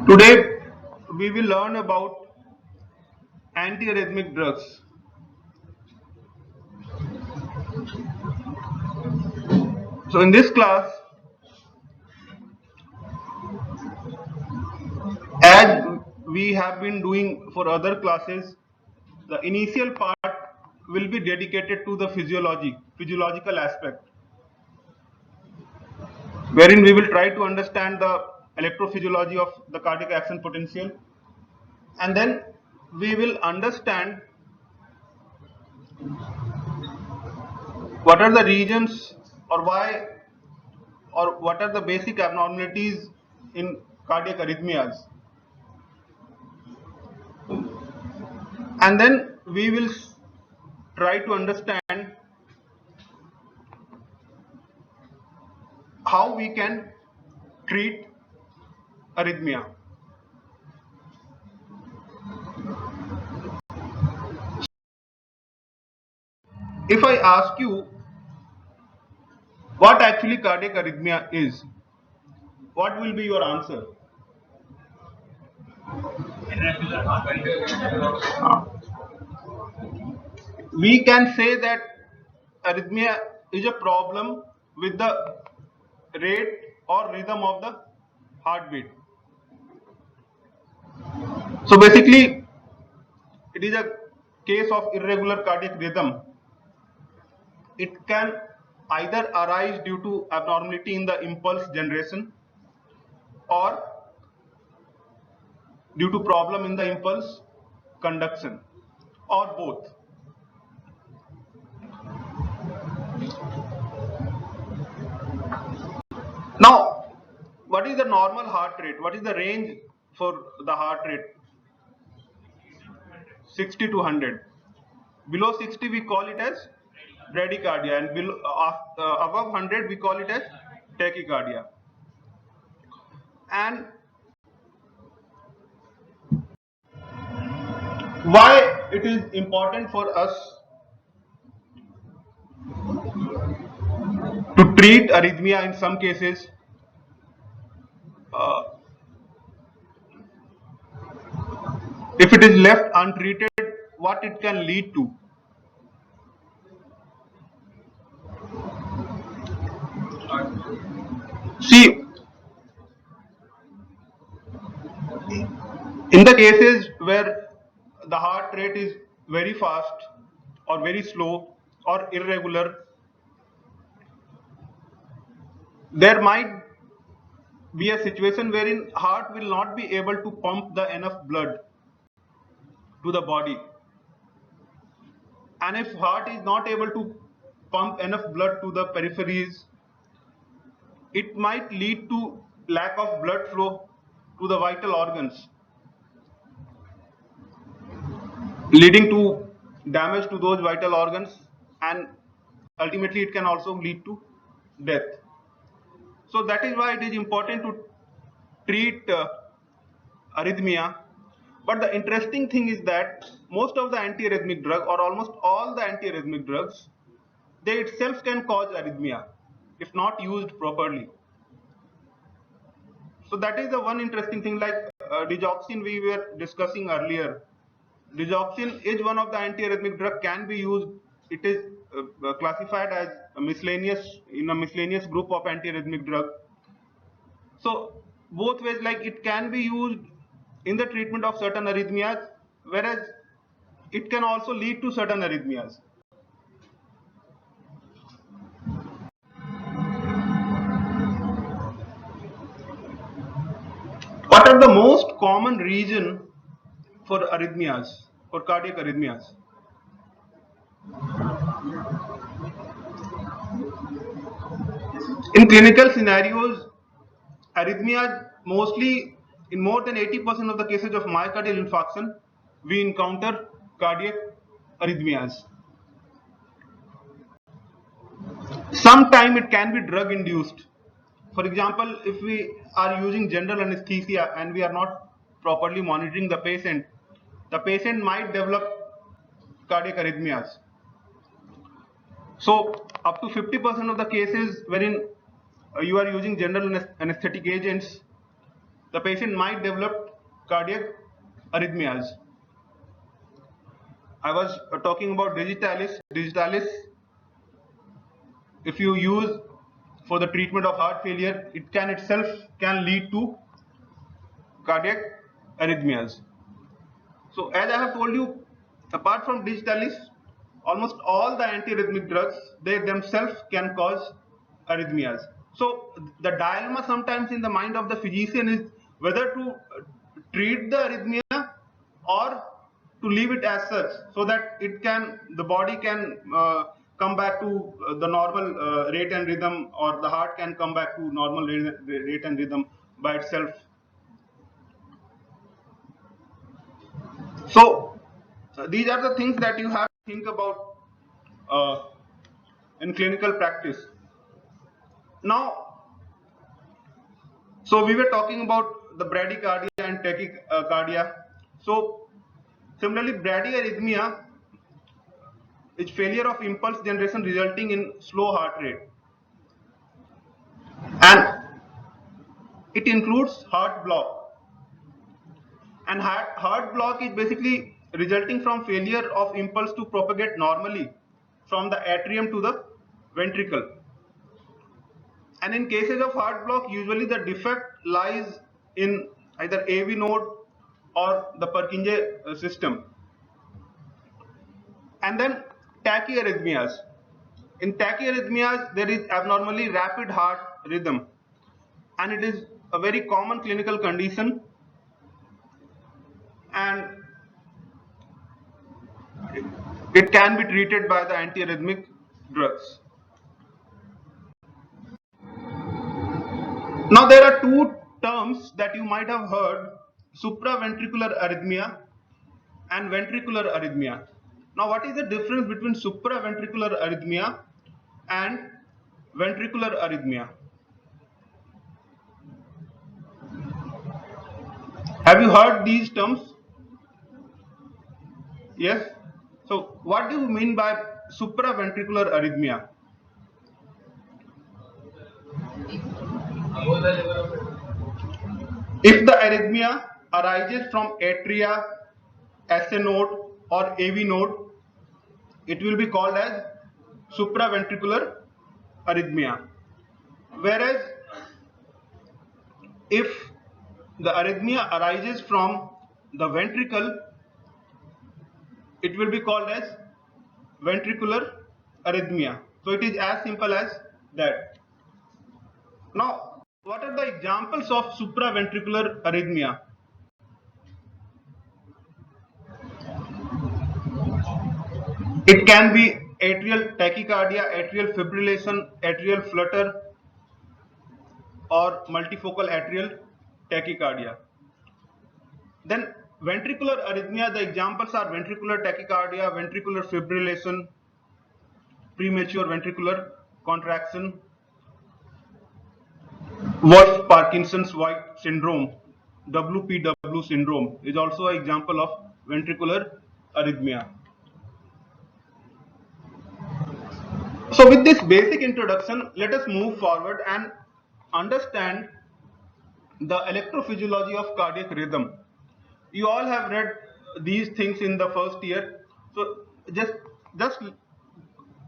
Today we will learn about antiarrhythmic drugs. So in this class, as we have been doing for other classes, the initial part will be dedicated to the physiological aspect, wherein we will try to understand the electrophysiology of the cardiac action potential, and then we will understand what are the regions or why or what are the basic abnormalities in cardiac arrhythmias, and then we will try to understand how we can treat arrhythmia. If I ask you what actually cardiac arrhythmia is, what will be your answer? We can say that arrhythmia is a problem with the rate or rhythm of the heartbeat. So basically, it is a case of irregular cardiac rhythm. It can either arise due to abnormality in the impulse generation or due to problem in the impulse conduction or both. Now, what is the normal heart rate? What is the range for the heart rate? 60 to 100. Below 60 we call it as bradycardia, and below, above 100 we call it as tachycardia. And why it is important for us to treat arrhythmia in some cases? Uh, if it is left untreated, what it can lead to? See, in the cases where the heart rate is very fast or very slow or irregular, there might be a situation wherein heart will not be able to pump the enough blood to the body, and if heart is not able to pump enough blood to the peripheries, it might lead to lack of blood flow to the vital organs, leading to damage to those vital organs, and ultimately it can also lead to death. So that is why it is important to treat arrhythmia. But the interesting thing is that most of the antiarrhythmic drug, or almost all the antiarrhythmic drugs, they itself can cause arrhythmia if not used properly. So that is the one interesting thing. Like digoxin we were discussing earlier. Digoxin is one of the antiarrhythmic drug, can be used. It is classified as a miscellaneous group of antiarrhythmic drug. So both ways, like it can be used in the treatment of certain arrhythmias, whereas it can also lead to certain arrhythmias. What are the most common reason for arrhythmias, for cardiac arrhythmias? In clinical scenarios, arrhythmias mostly, in more than 80% of the cases of myocardial infarction, we encounter cardiac arrhythmias. Sometimes it can be drug induced. For example, if we are using general anesthesia and we are not properly monitoring the patient might develop cardiac arrhythmias. So up to 50% of the cases wherein you are using general anesthetic agents, the patient might develop cardiac arrhythmias. I was talking about digitalis. Digitalis, if you use for the treatment of heart failure, it can itself can lead to cardiac arrhythmias. So as I have told you, apart from digitalis, almost all the antiarrhythmic drugs, they themselves can cause arrhythmias. So the dilemma sometimes in the mind of the physician is whether to treat the arrhythmia or to leave it as such, so that the body can come back to the normal rate and rhythm, or the heart can come back to normal rate and rhythm by itself. So these are the things that you have to think about in clinical practice. Now, so we were talking about the bradycardia and tachycardia. So similarly, bradyarrhythmia is failure of impulse generation resulting in slow heart rate, and it includes heart block. And heart block is basically resulting from failure of impulse to propagate normally from the atrium to the ventricle. And in cases of heart block, usually the defect lies in either AV node or the Purkinje system. And then tachyarrhythmias. In tachyarrhythmias, there is abnormally rapid heart rhythm, and it is a very common clinical condition, and it can be treated by the antiarrhythmic drugs. Now there are two terms that you might have heard: supraventricular arrhythmia and ventricular arrhythmia. Now what is the difference between supraventricular arrhythmia and ventricular arrhythmia? Have you heard these terms? Yes. So what do you mean by supraventricular arrhythmia? If the arrhythmia arises from atria, SA node or AV node, it will be called as supraventricular arrhythmia. Whereas if the arrhythmia arises from the ventricle, it will be called as ventricular arrhythmia. So it is as simple as that. Now, what are the examples of supraventricular arrhythmia? It can be atrial tachycardia, atrial fibrillation, atrial flutter, or multifocal atrial tachycardia. Then ventricular arrhythmia, the examples are ventricular tachycardia, ventricular fibrillation, premature ventricular contraction, Wolff-Parkinson's-White syndrome, WPW syndrome is also an example of ventricular arrhythmia. So with this basic introduction, let us move forward and understand the electrophysiology of cardiac rhythm. You all have read these things in the first year, so just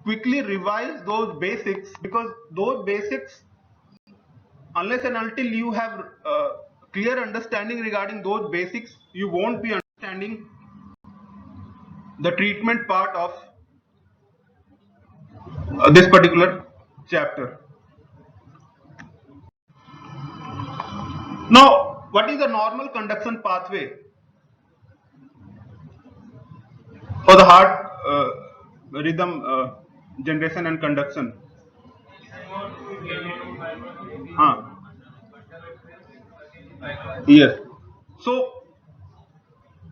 quickly revise those basics, because those basics, unless and until you have clear understanding regarding those basics, you won't be understanding the treatment part of this particular chapter. Now, what is the normal conduction pathway for the heart rhythm generation and conduction? Yes. So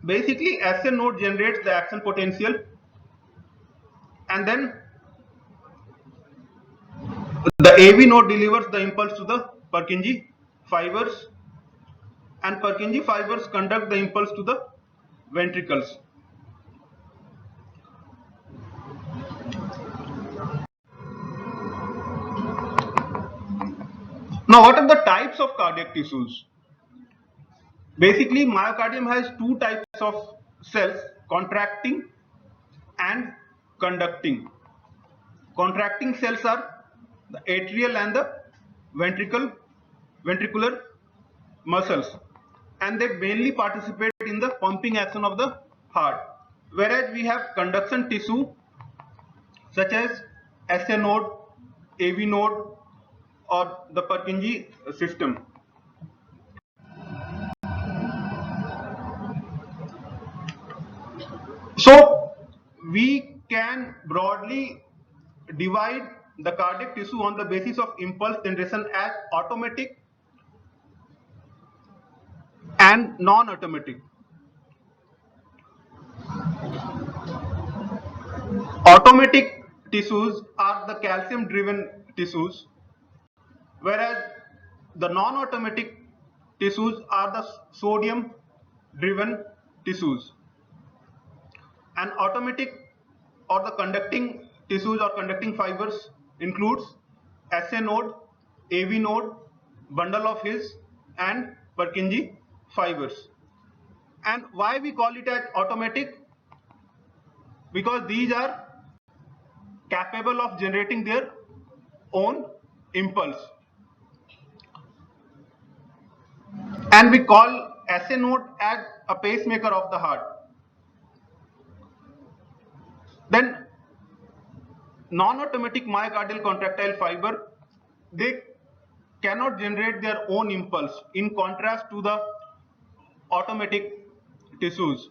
basically, SA node generates the action potential, and then the AV node delivers the impulse to the Purkinje fibers, and Purkinje fibers conduct the impulse to the ventricles. Now, what are the types of cardiac tissues? Basically, myocardium has two types of cells, contracting and conducting. Contracting cells are the atrial and the ventricular muscles, and they mainly participate in the pumping action of the heart. Whereas we have conduction tissue such as SA node, AV node, or the Purkinje system. So we can broadly divide the cardiac tissue on the basis of impulse generation as automatic and non-automatic. Automatic tissues are the calcium driven tissues, whereas the non-automatic tissues are the sodium driven tissues. And automatic or the conducting tissues or conducting fibers includes SA node, AV node, bundle of His, and Purkinje fibers. And why we call it as automatic? Because these are capable of generating their own impulse. And we call SA node as a pacemaker of the heart. Then non-automatic myocardial contractile fiber, they cannot generate their own impulse in contrast to the automatic tissues.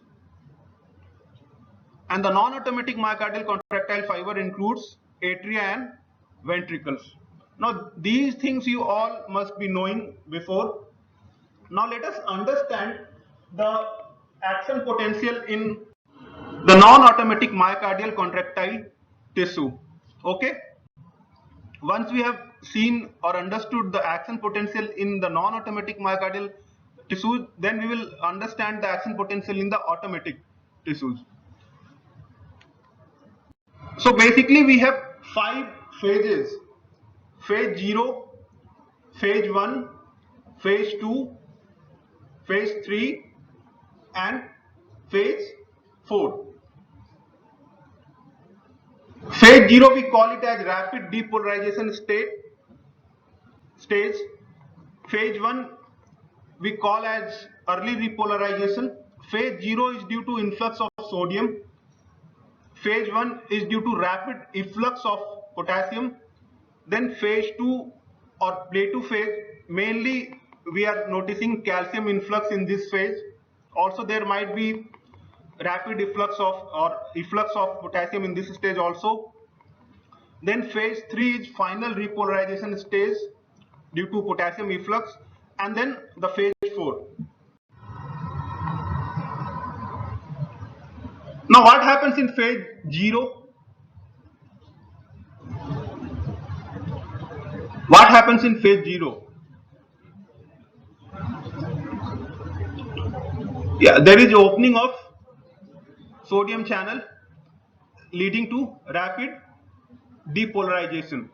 And the non-automatic myocardial contractile fiber includes atria and ventricles. Now these things you all must be knowing before. Now let us understand the action potential in the non-automatic myocardial contractile tissue. Okay, once we have seen or understood the action potential in the non-automatic myocardial tissues, then we will understand the action potential in the automatic tissues. So basically we have 5 phases: phase 0, phase 1, phase 2, phase 3 and phase 4. Phase 0 we call it as rapid depolarization stage. Phase 1 we call as early repolarization. Phase 0 is due to influx of sodium. Phase 1 is due to rapid efflux of potassium. Then phase 2 or plateau phase, mainly we are noticing calcium influx in this phase. Also there might be rapid efflux of potassium in this stage also. Then phase 3 is final repolarization stage due to potassium efflux, and then the phase 4. Now what happens in phase 0? What happens in phase 0? Yeah, there is opening of sodium channel leading to rapid depolarization.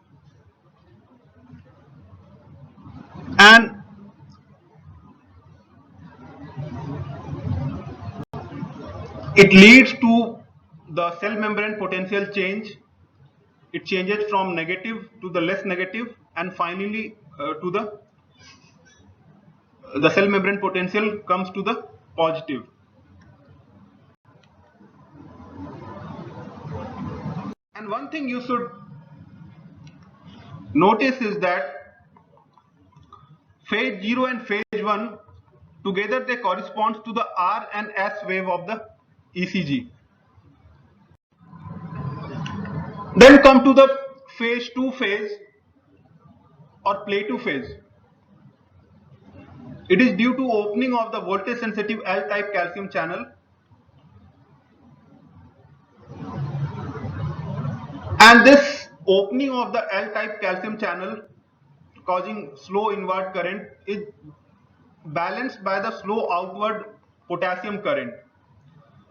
And it leads to the cell membrane potential change. It changes from negative to the less negative, and finally to the cell membrane potential comes to the positive. And one thing you should notice is that phase 0 and phase 1 together they correspond to the R and S wave of the ECG. Then come to the phase 2 phase or plateau phase. It is due to opening of the voltage sensitive L-type calcium channel, and this opening of the L-type calcium channel causing slow inward current is balanced by the slow outward potassium current.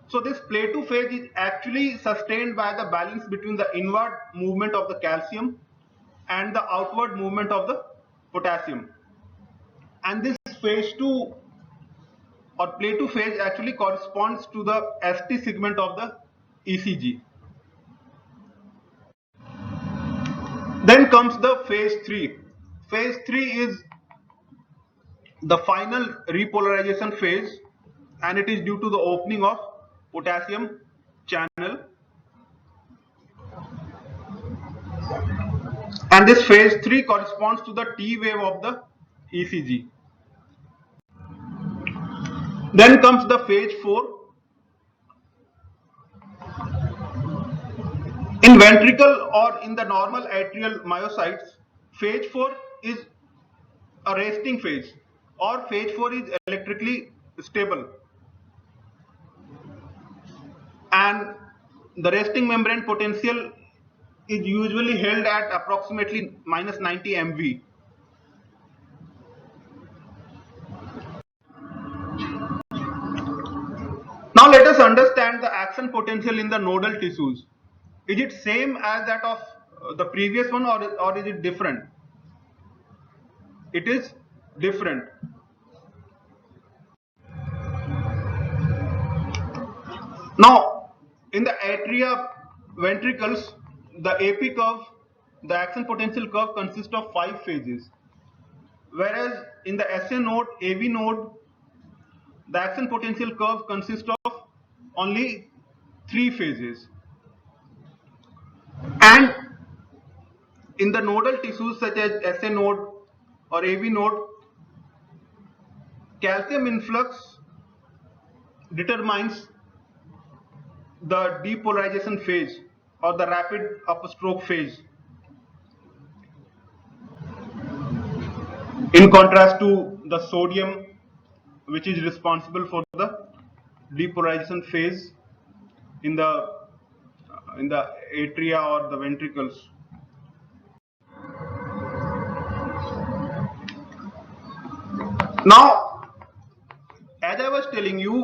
So this plateau phase is actually sustained by the balance between the inward movement of the calcium and the outward movement of the potassium. And this phase 2 or play to phase actually corresponds to the ST segment of the ECG. Then comes the phase 3. Phase 3 is the final repolarization phase, and it is due to the opening of potassium channel. And this phase 3 corresponds to the T wave of the ECG. Then comes the phase 4. In ventricle or in the normal atrial myocytes, phase 4 is a resting phase, or phase 4 is electrically stable, and the resting membrane potential is usually held at approximately -90 MV. Now let us understand the action potential in the nodal tissues. Is it same as that of the previous one, or is it different? It is different. Now in the atria ventricles, the AP curve, the action potential curve consists of 5 phases, whereas in the SA node, AV node, the action potential curve consists of only 3 phases. And in the nodal tissues such as SA node or AV node, calcium influx determines the depolarization phase or the rapid upstroke phase, in contrast to the sodium, which is responsible for the depolarization phase in the atria or the ventricles. Now, as I was telling you,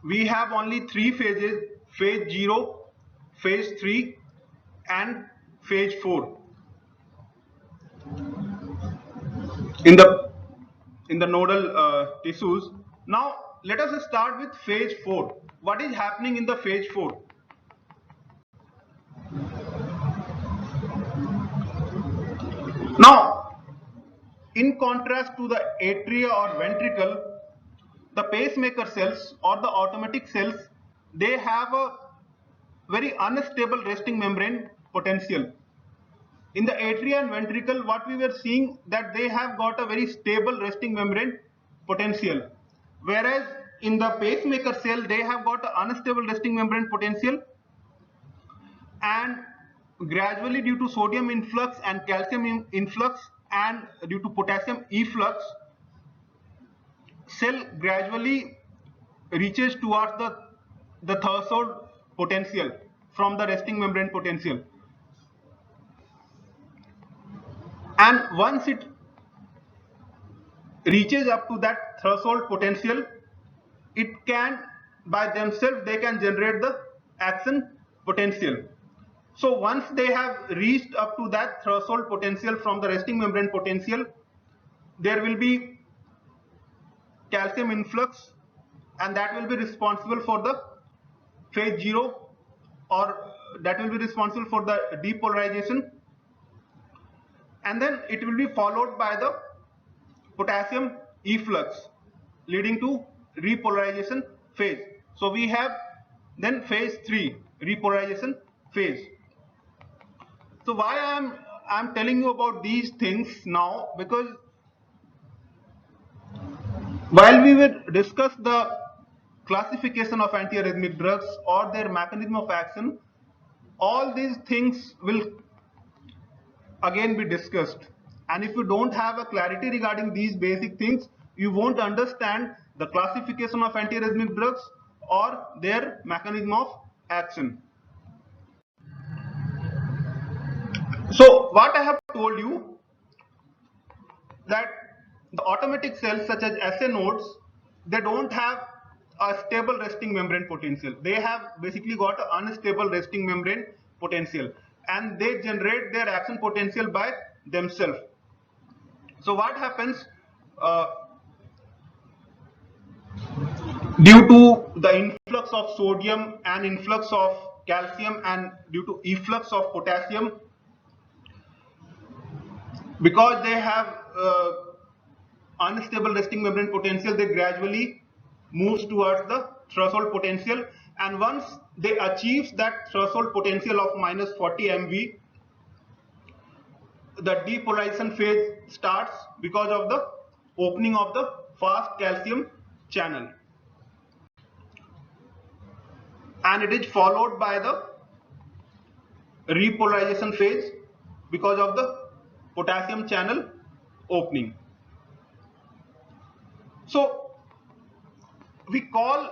we have only 3 phases: phase 0, phase 3 and phase 4 in the nodal tissues. Now let us start with phase 4. What is happening in the phase 4? Now, in contrast to the atria or ventricle, the pacemaker cells or the automatic cells, they have a very unstable resting membrane potential. In the atria and ventricle, what we were seeing, that they have got a very stable resting membrane potential, whereas in the pacemaker cell they have got an unstable resting membrane potential, and gradually due to sodium influx and calcium influx and due to potassium efflux, cell gradually reaches towards the threshold potential from the resting membrane potential. And once it reaches up to that threshold potential, it can by themselves, they can generate the action potential. So once they have reached up to that threshold potential from the resting membrane potential, there will be calcium influx, and that will be responsible for the phase 0, or that will be responsible for the depolarization, and then it will be followed by the potassium efflux leading to repolarization phase. So we have then phase 3, repolarization phase. So why I'm telling you about these things now, because while we will discuss the classification of antiarrhythmic drugs or their mechanism of action, all these things will again be discussed. And if you don't have a clarity regarding these basic things, you won't understand the classification of antiarrhythmic drugs or their mechanism of action. So what I have told you, that the automatic cells such as SA nodes, they don't have a stable resting membrane potential. They have basically got an unstable resting membrane potential, and they generate their action potential by themselves. So what happens, due to the influx of sodium and influx of calcium and due to efflux of potassium, because they have unstable resting membrane potential, they gradually moves towards the threshold potential, and once they achieves that threshold potential of minus 40 MV, the depolarization phase starts because of the opening of the fast calcium channel, and it is followed by the repolarization phase because of the potassium channel opening. So we call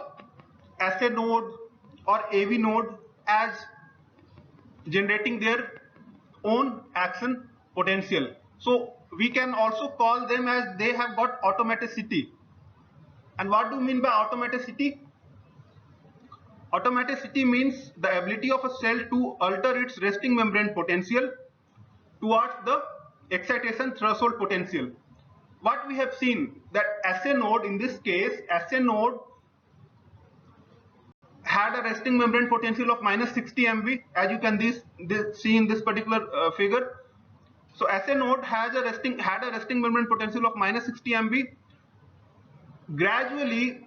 SA node or AV node as generating their own action potential. So we can also call them as they have got automaticity. And what do you mean by automaticity? Automaticity means the ability of a cell to alter its resting membrane potential towards the excitation threshold potential. What we have seen that SA node, in this case, SA node had a resting membrane potential of minus 60 MV, as you can see in this particular figure. So SA node had a resting membrane potential of minus 60 MV. Gradually,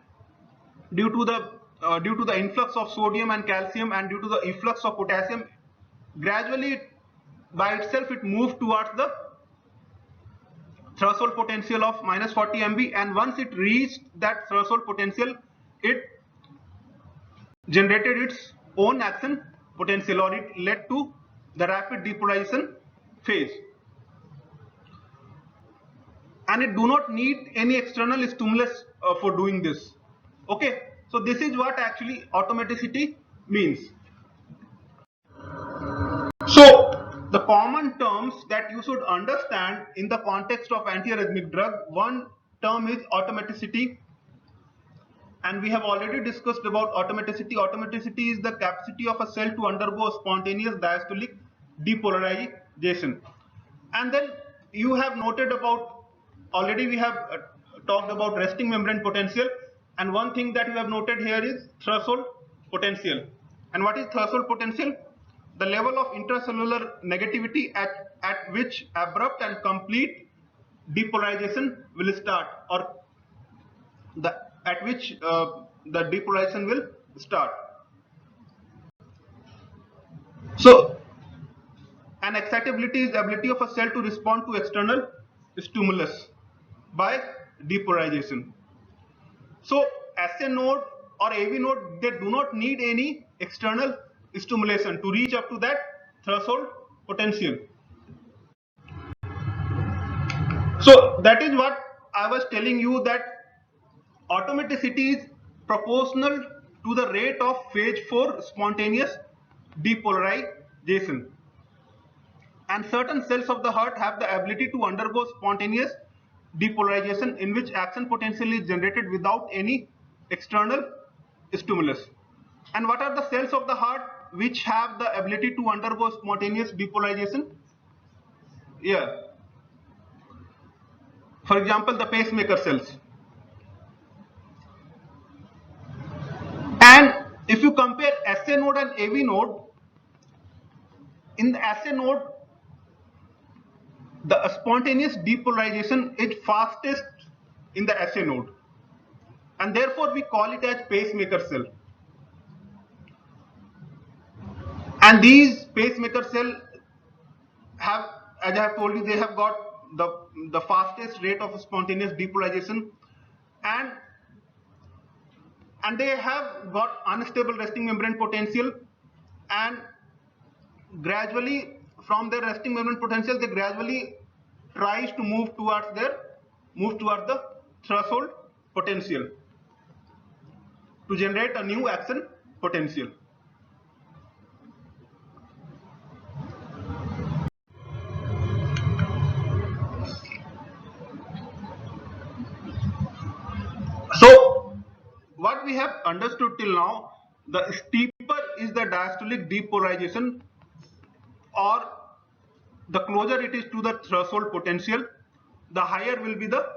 due to the influx of sodium and calcium and due to the efflux of potassium, gradually by itself it moved towards the threshold potential of minus 40 MV, and once it reached that threshold potential, it generated its own action potential, or it led to the rapid depolarization phase, and it do not need any external stimulus for doing this. Okay, so this is what actually automaticity means. So the common terms that you should understand in the context of antiarrhythmic drug, one term is automaticity, and we have already discussed about automaticity. Automaticity is the capacity of a cell to undergo spontaneous diastolic depolarization. And then you have noted about, already we have talked about resting membrane potential, and one thing that you have noted here is threshold potential. And what is threshold potential? The level of intracellular negativity at which abrupt and complete depolarization will start, or at which the depolarization will start. So an excitability is the ability of a cell to respond to external stimulus by depolarization. So SA node or AV node, they do not need any external stimulation to reach up to that threshold potential. So that is what I was telling you, that automaticity is proportional to the rate of phase 4 spontaneous depolarization. And certain cells of the heart have the ability to undergo spontaneous depolarization, in which action potential is generated without any external stimulus. And what are the cells of the heart which have the ability to undergo spontaneous depolarization? Yeah. For example, the pacemaker cells. And if you compare SA node and AV node, in the SA node, the spontaneous depolarization is fastest in the SA node, and therefore we call it as pacemaker cell. And these pacemaker cell have, as I have told you, they have got the fastest rate of spontaneous depolarization, and they have got unstable resting membrane potential, and gradually from their resting membrane potential they gradually tries to move towards the threshold potential to generate a new action potential. So what we have understood till now, the steeper is the diastolic depolarization, or the closer it is to the threshold potential, the higher will be the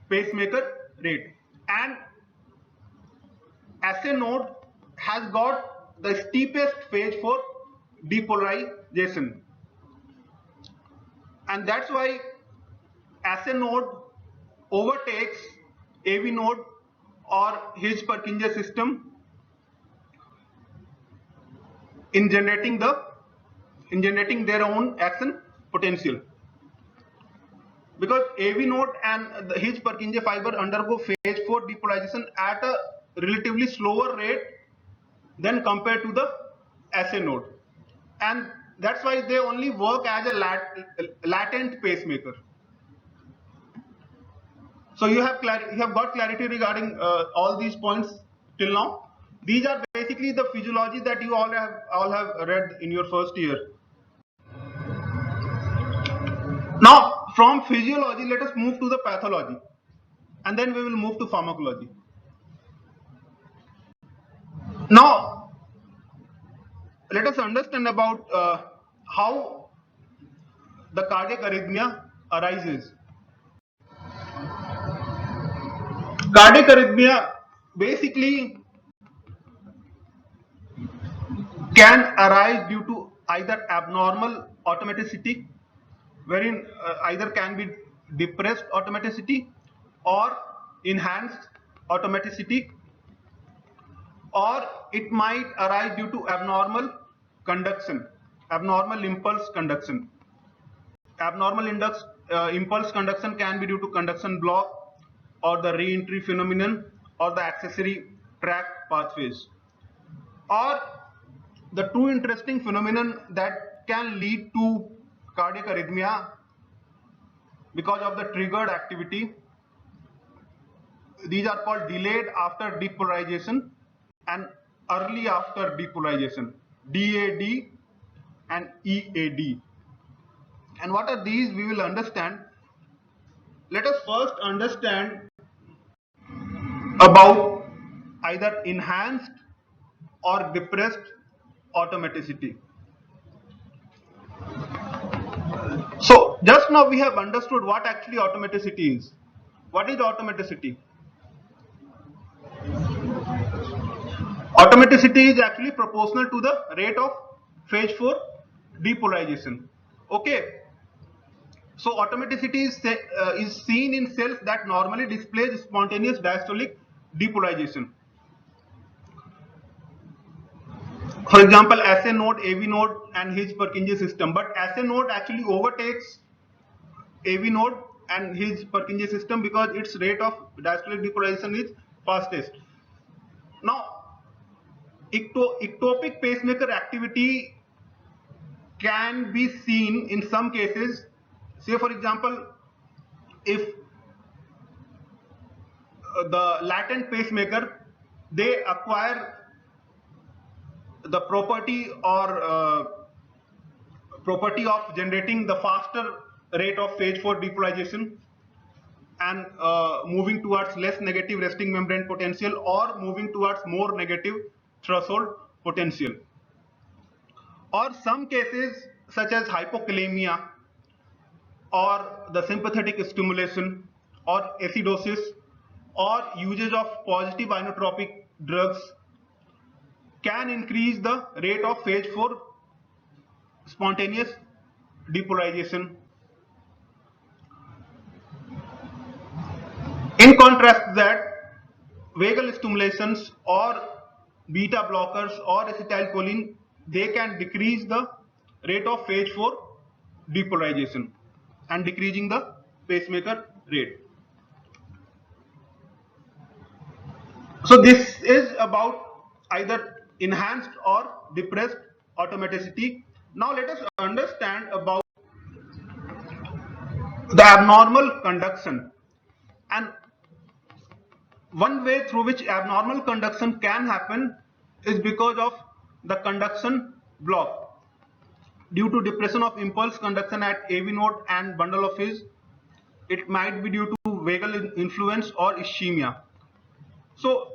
pacemaker rate. And SA node has got the steepest phase for depolarization, and that's why SA node overtakes AV node or Higgs-Purkinje system in generating their own action potential, because AV node and the Higgs-Purkinje fiber undergo phase 4 depolarization at a relatively slower rate than compared to the SA node, and that's why they only work as a latent pacemaker. So you have got clarity regarding all these points till now. These are basically the physiology that you all have read in your first year. Now, from physiology, let us move to the pathology, and then we will move to pharmacology. Now, let us understand about how the cardiac arrhythmia arises. Cardiac arrhythmia basically can arise due to either abnormal automaticity, wherein either can be depressed automaticity or enhanced automaticity, or it might arise due to abnormal conduction, abnormal impulse conduction. Abnormal impulse conduction can be due to conduction block or the re-entry phenomenon or the accessory tract pathways. Or the two interesting phenomenon that can lead to cardiac arrhythmia because of the triggered activity, these are called delayed after depolarization and early after depolarization, DAD and EAD. And what are these? We will understand. Let us first understand about either enhanced or depressed automaticity. So just now we have understood what actually automaticity is. What is automaticity? Automaticity is actually proportional to the rate of phase 4 depolarization. Okay. So automaticity is seen in cells that normally displays spontaneous diastolic depolarization. For example, SA node, AV node and Higgs-Purkinje system. But SA node actually overtakes AV node and Higgs-Purkinje system because its rate of diastolic depolarization is fastest. Now, ectopic pacemaker activity can be seen in some cases. Say for example, if the latent pacemaker, they acquire the property of generating the faster rate of phase 4 depolarization and moving towards less negative resting membrane potential or moving towards more negative threshold potential. Or some cases such as hypokalemia or the sympathetic stimulation or acidosis or usage of positive inotropic drugs can increase the rate of phase 4 spontaneous depolarization. In contrast to that, vagal stimulations or beta blockers or acetylcholine, they can decrease the rate of phase 4 depolarization and decreasing the pacemaker rate. So this is about either enhanced or depressed automaticity. Now let us understand about the abnormal conduction, and one way through which abnormal conduction can happen is because of the conduction block due to depression of impulse conduction at AV node and bundle of His. It might be due to vagal influence or ischemia. So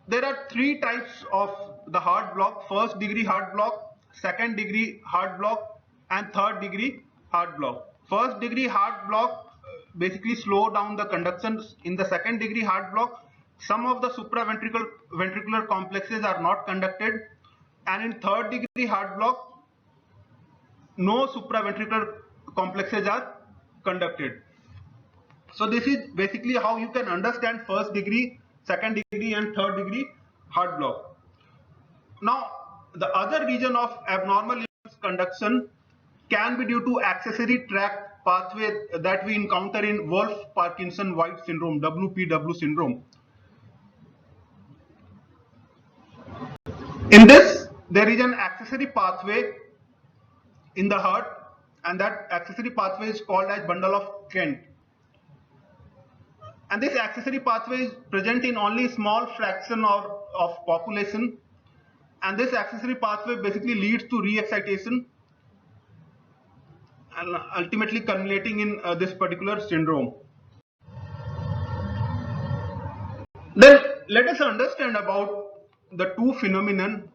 there are three types of the heart block: first degree heart block, second degree heart block and third degree heart block. First degree heart block basically slow down the conduction. In the second degree heart block, some of the supraventricular complexes are not conducted, and in third degree heart block, no supraventricular complexes are conducted. So this is basically how you can understand first degree, second degree and third degree heart block. Now, the other region of abnormal impulse conduction can be due to accessory tract pathway that we encounter in Wolff-Parkinson-White syndrome, WPW syndrome. In this, there is an accessory pathway in the heart, and that accessory pathway is called as bundle of Kent. And this accessory pathway is present in only small fraction of population, and this accessory pathway basically leads to re-excitation and ultimately culminating in this particular syndrome. Then let us understand about the two phenomenon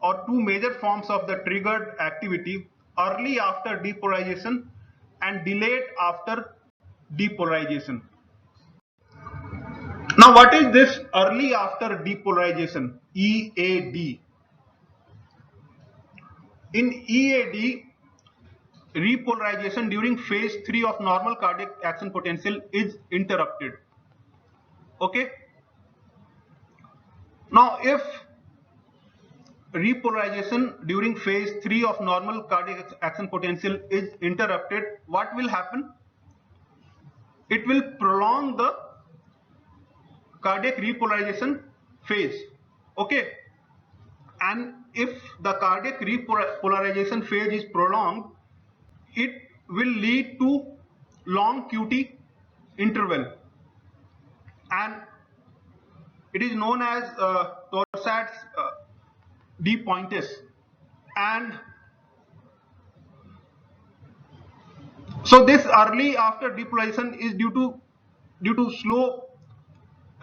or two major forms of the triggered activity: early after depolarization and delayed after depolarization. Now, what is this early after depolarization, EAD? In EAD, repolarization during phase 3 of normal cardiac action potential is interrupted. Okay. Now, if repolarization during phase 3 of normal cardiac action potential is interrupted, what will happen? It will prolong the cardiac repolarization phase. Okay. And if the cardiac repolarization phase is prolonged, it will lead to long QT interval, and it is known as Torsades de Pointes. And so this early after depolarization is due to slow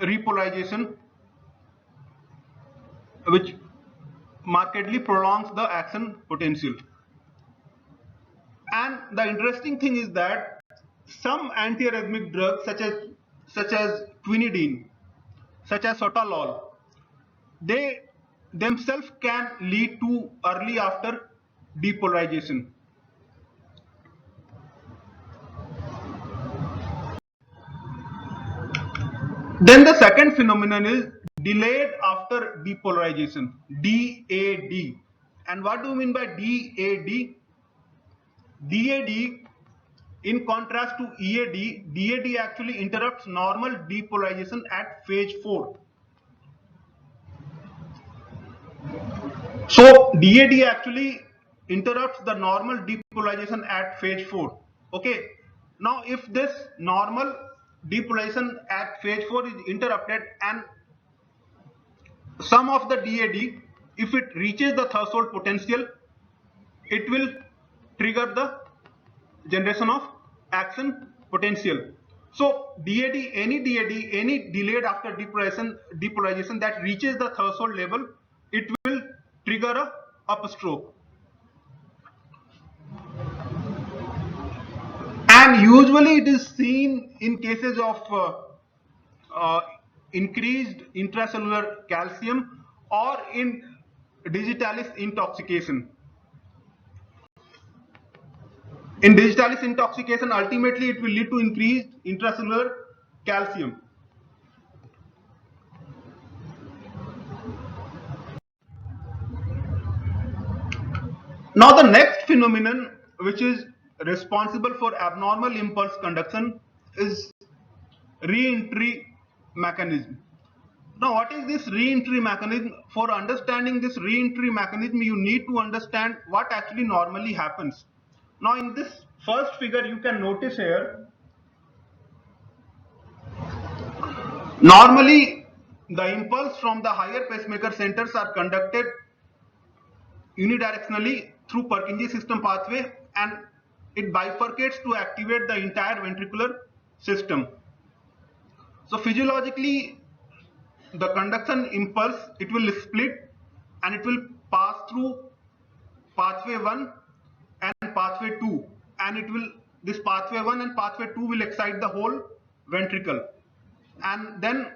repolarization, which markedly prolongs the action potential. And the interesting thing is that some antiarrhythmic drugs such as quinidine, such as sotalol, they themselves can lead to early after depolarization. Then the second phenomenon is delayed after depolarization, DAD. And what do you mean by DAD? DAD, in contrast to EAD, DAD actually interrupts normal depolarization at phase 4. So DAD actually interrupts the normal depolarization at phase 4. Okay. Now, if this normal depolarization at phase 4 is interrupted, and some of the DAD, if it reaches the threshold potential, it will trigger the generation of action potential. So DAD, any delayed after depolarization that reaches the threshold level, it will trigger a upstroke. And usually it is seen in cases of increased intracellular calcium or in digitalis intoxication. In digitalis intoxication, ultimately it will lead to increased intracellular calcium. Now, the next phenomenon which is responsible for abnormal impulse conduction is re-entry mechanism. Now, what is this re-entry mechanism? For understanding this re-entry mechanism, you need to understand what actually normally happens. Now, in this first figure, you can notice here, normally the impulse from the higher pacemaker centers are conducted unidirectionally through Purkinje system pathway, and it bifurcates to activate the entire ventricular system. So physiologically, the conduction impulse, it will split and it will pass through pathway 1 and pathway 2, and this pathway 1 and pathway 2 will excite the whole ventricle, and then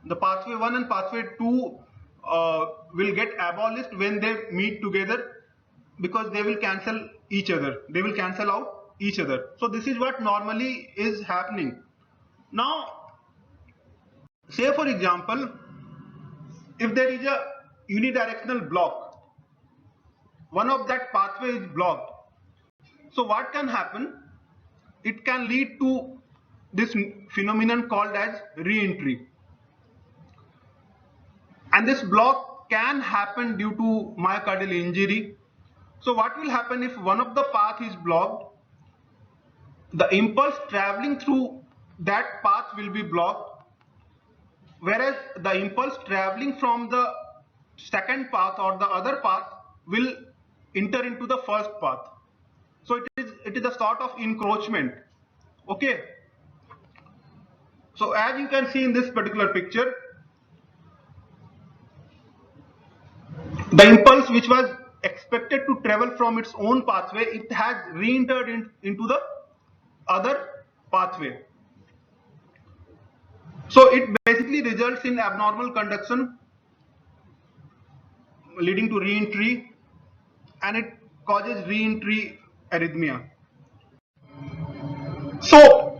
the pathway 1 and pathway 2 will get abolished when they meet together, because they will cancel each other. They will cancel out each other. So this is what normally is happening. Now, say for example, if there is a unidirectional block, one of that pathway is blocked. So what can happen? It can lead to this phenomenon called as re-entry. And this block can happen due to myocardial injury. So what will happen if one of the path is blocked? The impulse traveling through that path will be blocked, whereas the impulse traveling from the second path or the other path will enter into the first path. So it is a sort of encroachment. Okay. So as you can see in this particular picture, the impulse which was expected to travel from its own pathway, it has re-entered into the other pathway. So it basically results in abnormal conduction leading to re-entry, and it causes re-entry arrhythmia. So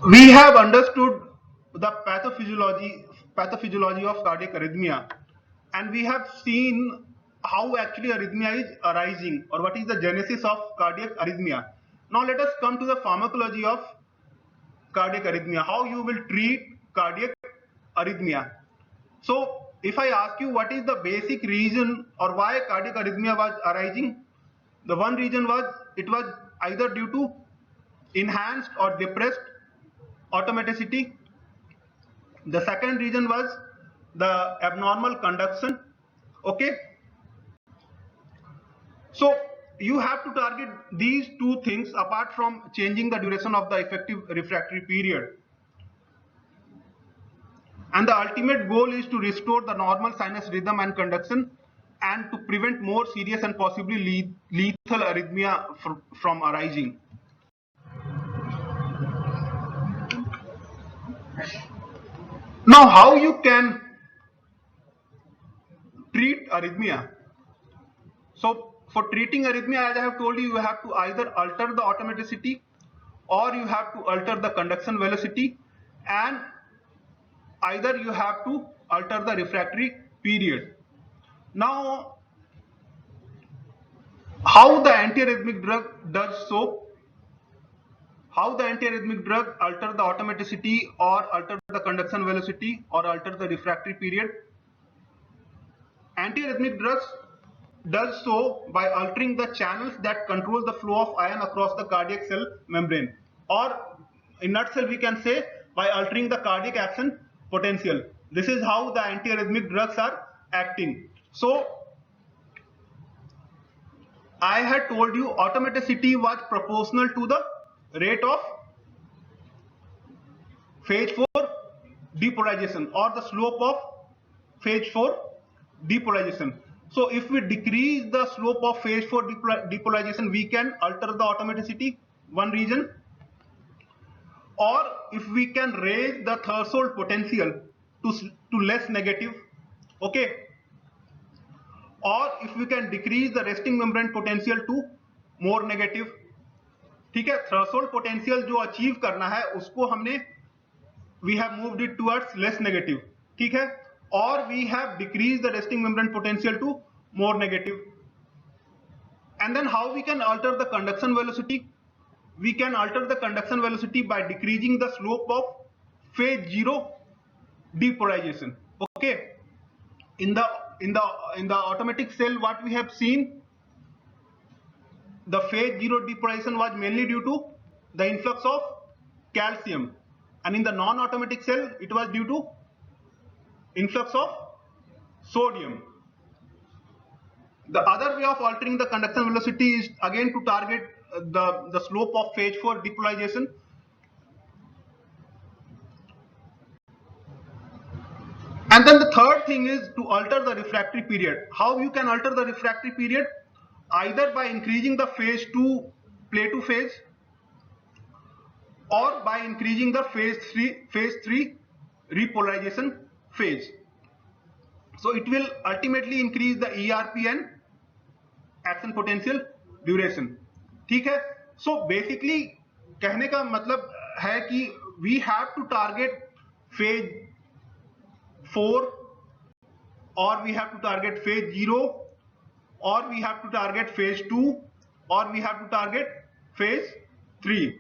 we have understood the pathophysiology of cardiac arrhythmia, and we have seen how actually arrhythmia is arising, or what is the genesis of cardiac arrhythmia. Now let us come to the pharmacology of cardiac arrhythmia, how you will treat cardiac arrhythmia. So if I ask you what is the basic reason or why cardiac arrhythmia was arising, the one reason was it was either due to enhanced or depressed automaticity. The second reason was the abnormal conduction. Okay. So you have to target these two things apart from changing the duration of the effective refractory period. And the ultimate goal is to restore the normal sinus rhythm and conduction, and to prevent more serious and possibly lethal arrhythmia from arising. Now, how you can treat arrhythmia? So for treating arrhythmia, as I have told you, you have to either alter the automaticity, or you have to alter the conduction velocity, and either you have to alter the refractory period. Now, how the antiarrhythmic drug does so? How the antiarrhythmic drug alter the automaticity, or alter the conduction velocity, or alter the refractory period? Antiarrhythmic drugs does so by altering the channels that control the flow of iron across the cardiac cell membrane, or in nutshell we can say by altering the cardiac action potential. This is how the antiarrhythmic drugs are acting. So I had told you automaticity was proportional to the rate of phase 4 depolarization, or the slope of phase 4 depolarization. So if we decrease the slope of phase 4 depolarization, we can alter the automaticity, one reason. Or if we can raise the threshold potential to less negative, okay. Or if we can decrease the resting membrane potential to more negative. ठीक है, threshold potential जो achieve करना है उसको हमने we have moved it towards less negative, ठीक है, or we have decreased the resting membrane potential to more negative. And then how we can alter the conduction velocity? We can alter the conduction velocity by decreasing the slope of phase 0 depolarization. Okay, in the automatic cell, what we have seen, the phase 0 depolarization was mainly due to the influx of calcium, and in the non-automatic cell it was due to influx of sodium. The other way of altering the conduction velocity is again to target the slope of phase 4 depolarization. And then the third thing is to alter the refractory period. How you can alter the refractory period? Either by increasing the phase 2 play to phase, or by increasing the phase 3 repolarization phase. So it will ultimately increase the ERP and action potential duration. ठीक है. So basically कहने का मतलब है कि we have to target phase 4, or we have to target phase 0, or we have to target phase 2, or we have to target phase 3.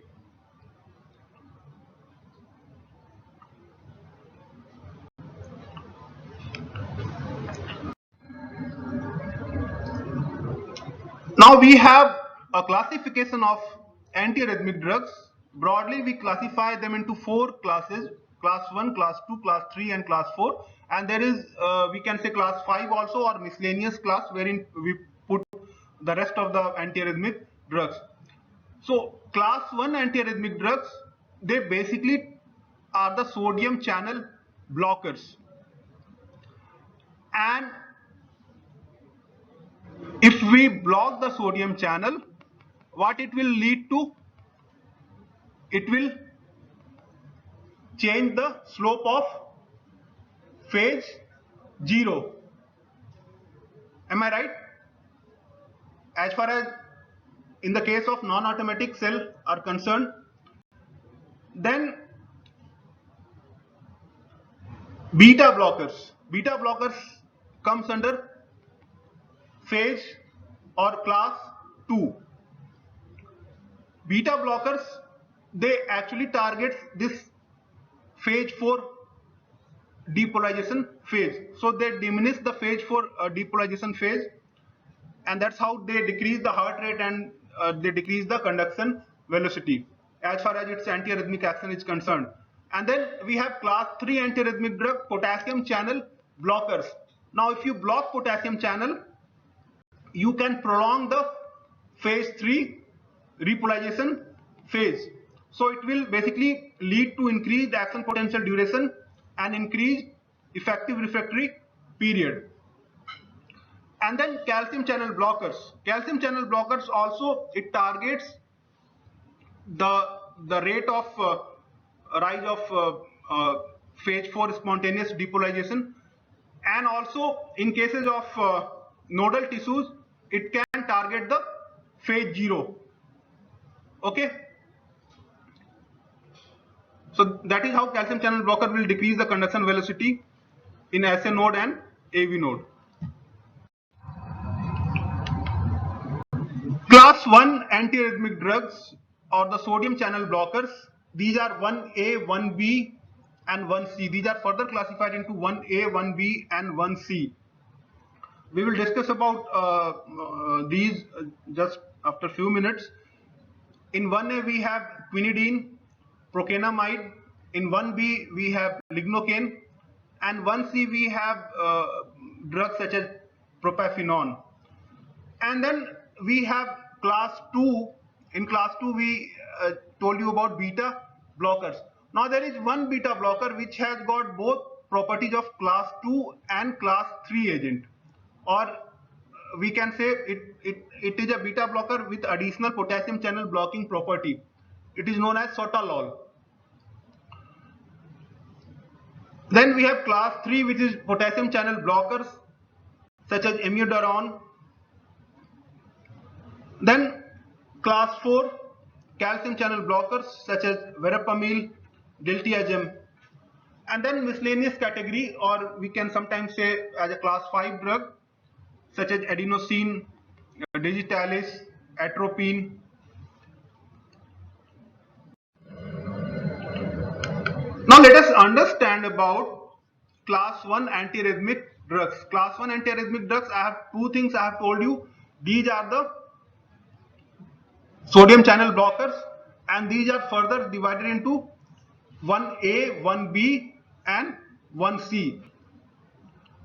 Now we have a classification of antiarrhythmic drugs. Broadly, we classify them into 4 classes: class 1, class 2, class 3, and class 4. And there is, we can say, class 5 also, or miscellaneous class, wherein we put the rest of the antiarrhythmic drugs. So class 1 antiarrhythmic drugs, they basically are the sodium channel blockers. And if we block the sodium channel, what it will lead to? It will change the slope of phase 0. Am I right? As far as in the case of non-automatic cell are concerned, then beta blockers comes under phase or class 2. Beta blockers, they actually target this phase 4 depolarization phase. So they diminish the phase 4 depolarization phase, and that's how they decrease the heart rate and they decrease the conduction velocity as far as its antiarrhythmic action is concerned. And then we have class 3 antiarrhythmic drug, potassium channel blockers. Now if you block potassium channel, you can prolong the phase 3 repolarization phase. So it will basically lead to increased action potential duration and increased effective refractory period. And then calcium channel blockers. Calcium channel blockers also, it targets the rate of rise of phase 4 spontaneous depolarization, and also in cases of nodal tissues, it can target the phase 0. Okay. So that is how calcium channel blocker will decrease the conduction velocity in SA node and AV node. Class 1 antiarrhythmic drugs, or the sodium channel blockers, these are 1A, 1B and 1C. These are further classified into 1A, 1B and 1C. We will discuss about these just after few minutes. In 1A we have quinidine, procainamide. In 1B we have lignocaine, and 1C we have drugs such as propafenone. And then we have class 2. In class 2 we told you about beta blockers. Now there is one beta blocker which has got both properties of class 2 and class 3 agent, or we can say it is a beta blocker with additional potassium channel blocking property. It is known as sotalol. Then we have class 3, which is potassium channel blockers such as amiodarone. Then class 4, calcium channel blockers such as verapamil, diltiazem. And then miscellaneous category, or we can sometimes say as a class 5 drug such as adenosine, digitalis, atropine. Now let us understand about class 1 antiarrhythmic drugs. Class 1 antiarrhythmic drugs, I have two things I have told you. These are the sodium channel blockers, and these are further divided into 1A, 1B and 1C.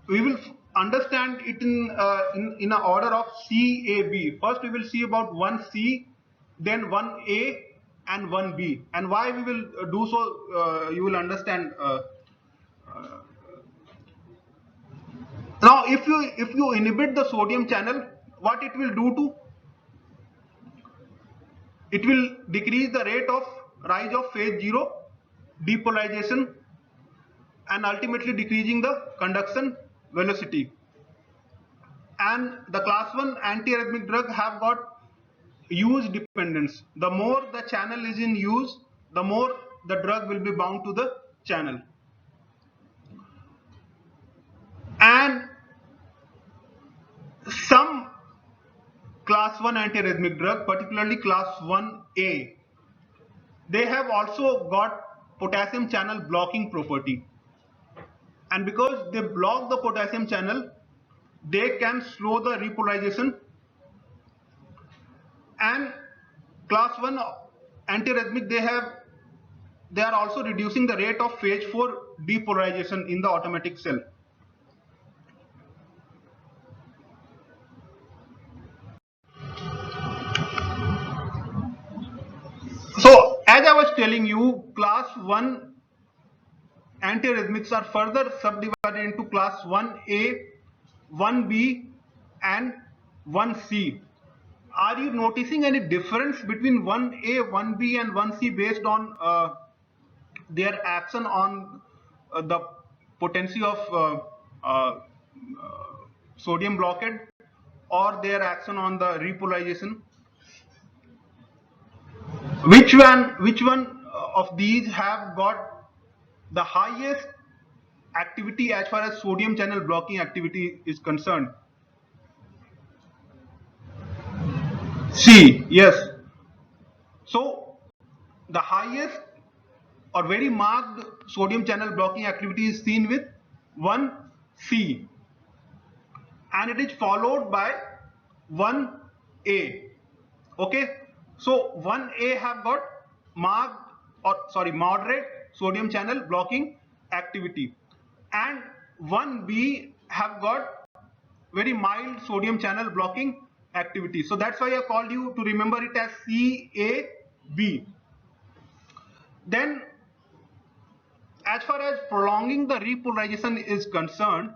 We will understand it in a order of CAB. First we will see about 1C, then 1A and 1B, and why we will do so you will understand. Now if you inhibit the sodium channel, what it will do to? It will decrease the rate of rise of phase 0 depolarization and ultimately decreasing the conduction velocity. And the class 1 antiarrhythmic drug have got use dependence. The more the channel is in use, the more the drug will be bound to the channel. And some class 1 antiarrhythmic drug, particularly class 1A, they have also got potassium channel blocking property. And because they block the potassium channel, they can slow the repolarization. And class 1 antiarrhythmic, they are also reducing the rate of phase 4 depolarization in the automatic cell. So as I was telling you, class 1 antiarrhythmics are further subdivided into class 1A, 1B and 1C. Are you noticing any difference between 1A, 1B and 1C based on their action on the potency of sodium blockade or their action on the repolarization? Which one of these have got the highest activity as far as sodium channel blocking activity is concerned? C, yes. So the highest or very marked sodium channel blocking activity is seen with 1C, and it is followed by 1A. Okay, so 1A have got moderate sodium channel blocking activity, and 1B have got very mild sodium channel blocking activity. So that's why I called you to remember it as CAB. Then as far as prolonging the repolarization is concerned,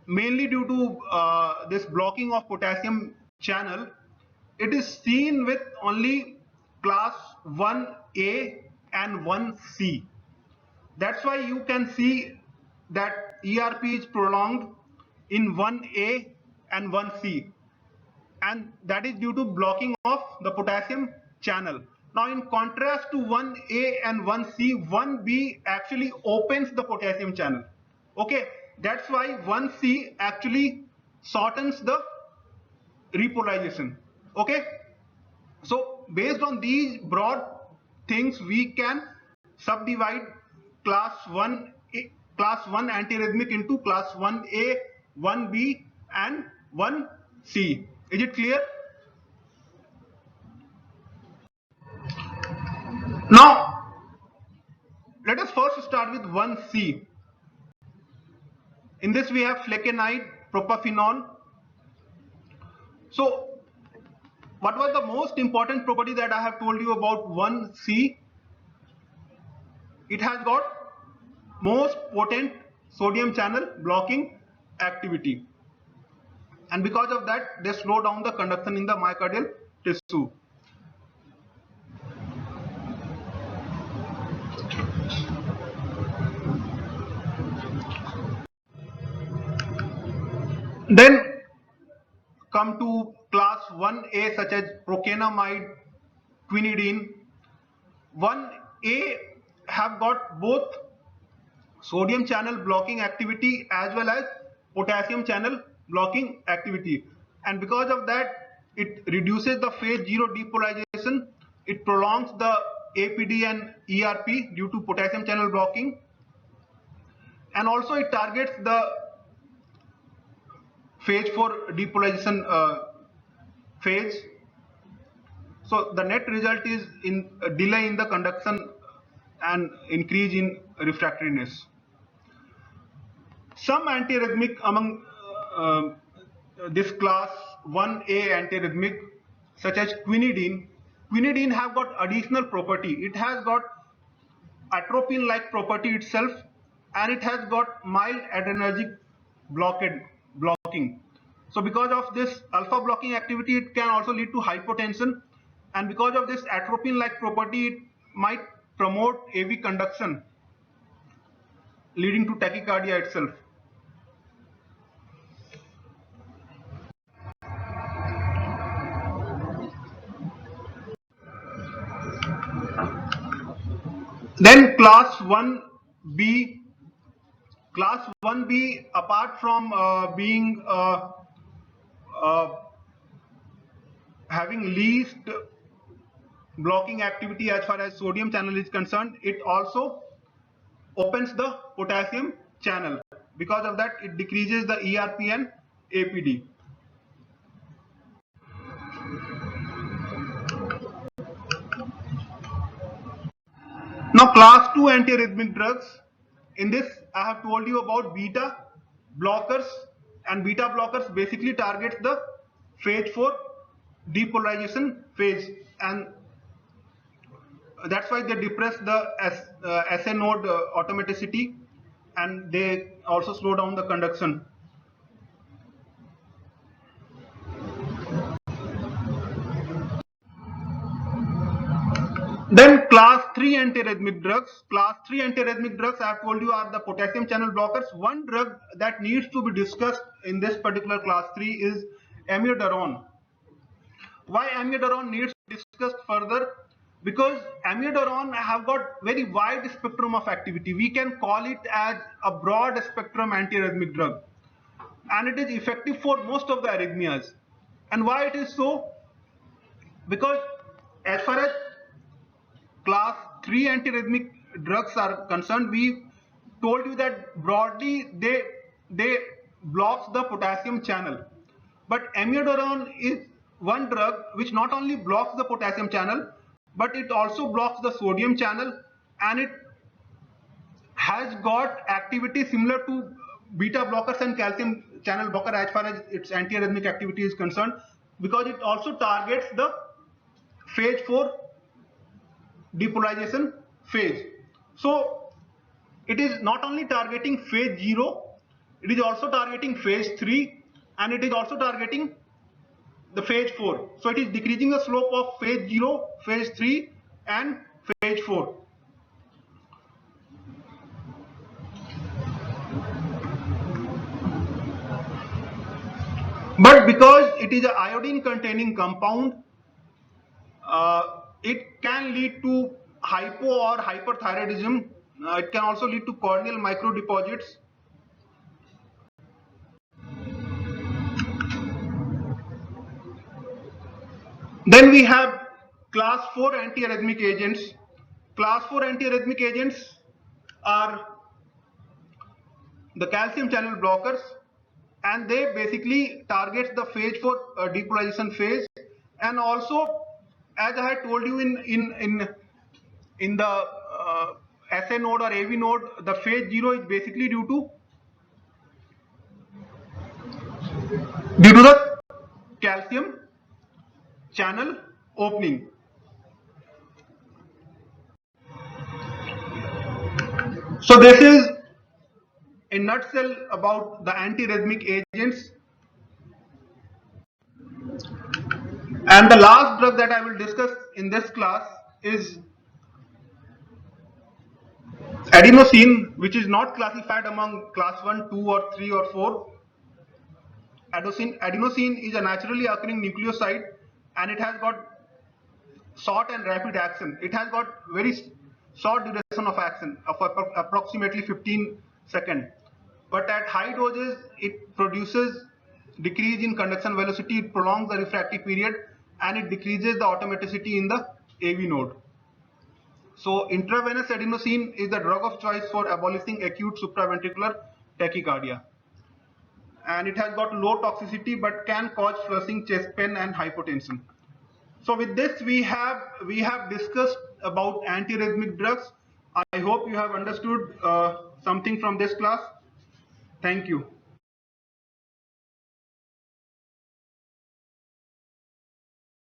mainly due to this blocking of potassium channel, it is seen with only class 1A and 1C. That's why you can see that ERP is prolonged in 1A and 1C, and that is due to blocking of the potassium channel. Now in contrast to 1A and 1C, 1B actually opens the potassium channel. Okay, that's why 1C actually shortens the repolarization. Okay, so based on these broad things, we can subdivide class 1 antiarrhythmic into class 1A, 1B and 1C. Is it clear? Now let us first start with 1C. In this we have flecainide, propafenone. So what was the most important property that I have told you about 1C? It has got most potent sodium channel blocking activity, and because of that they slow down the conduction in the myocardial tissue. Then come to class 1A such as procainamide, quinidine. 1A have got both sodium channel blocking activity as well as potassium channel blocking activity, and because of that it reduces the phase 0 depolarization, it prolongs the APD and ERP due to potassium channel blocking, and also it targets the phase 4 depolarization phase. So the net result is in a delay in the conduction and increase in refractoriness. Some antiarrhythmic among this class 1A antiarrhythmic such as quinidine have got additional property. It has got atropine like property itself, and it has got mild adrenergic blocking. So because of this alpha blocking activity, it can also lead to hypotension and because of this atropine-like property, it might promote AV conduction, leading to tachycardia itself. Then class 1B. Class 1B, apart from being having least blocking activity as far as sodium channel is concerned, it also opens the potassium channel. Because of that, it decreases the ERP and APD. Now, class 2 antiarrhythmic drugs. In this, I have told you about beta blockers, and beta blockers basically targets the phase 4 depolarization phase, and that's why they depress the SA node automaticity, and they also slow down the conduction. Then class 3 antiarrhythmic drugs. Class 3 antiarrhythmic drugs, I have told you, are the potassium channel blockers. One drug that needs to be discussed in this particular class 3 is amiodarone. Why amiodarone needs to be discussed further? Because amiodarone have got very wide spectrum of activity. We can call it as a broad spectrum antiarrhythmic drug, and it is effective for most of the arrhythmias. And why it is so? Because as far as class 3 antiarrhythmic drugs are concerned, we told you that broadly they blocks the potassium channel. But amiodarone is one drug which not only blocks the potassium channel, but it also blocks the sodium channel, and it has got activity similar to beta blockers and calcium channel blocker as far as its antiarrhythmic activity is concerned, because it also targets the phase 4 depolarization phase. So it is not only targeting phase 0, it is also targeting phase 3, and it is also targeting the phase 4. So it is decreasing the slope of phase 0, phase 3 and phase 4. But because it is an iodine containing compound, it can lead to hypo or hyperthyroidism. It can also lead to corneal microdeposits. Then we have class 4 antiarrhythmic agents. Class 4 antiarrhythmic agents are the calcium channel blockers, and they basically targets the phase 4 depolarization phase. And also, as I had told you in the SA node or AV node, the phase 0 is basically due to the calcium channel opening. So this is in nutshell about the antiarrhythmic agents. And the last drug that I will discuss in this class is adenosine, which is not classified among class 1, 2 or 3 or 4. Adenosine is a naturally occurring nucleoside, and it has got short and rapid action. It has got very short duration of action of approximately 15 seconds. But at high doses, it produces decrease in conduction velocity, it prolongs the refractory period, and it decreases the automaticity in the AV node. So intravenous adenosine is the drug of choice for abolishing acute supraventricular tachycardia. And it has got low toxicity but can cause flushing, chest pain and hypotension. So with this we have discussed about antiarrhythmic drugs. I hope you have understood something from this class. Thank you.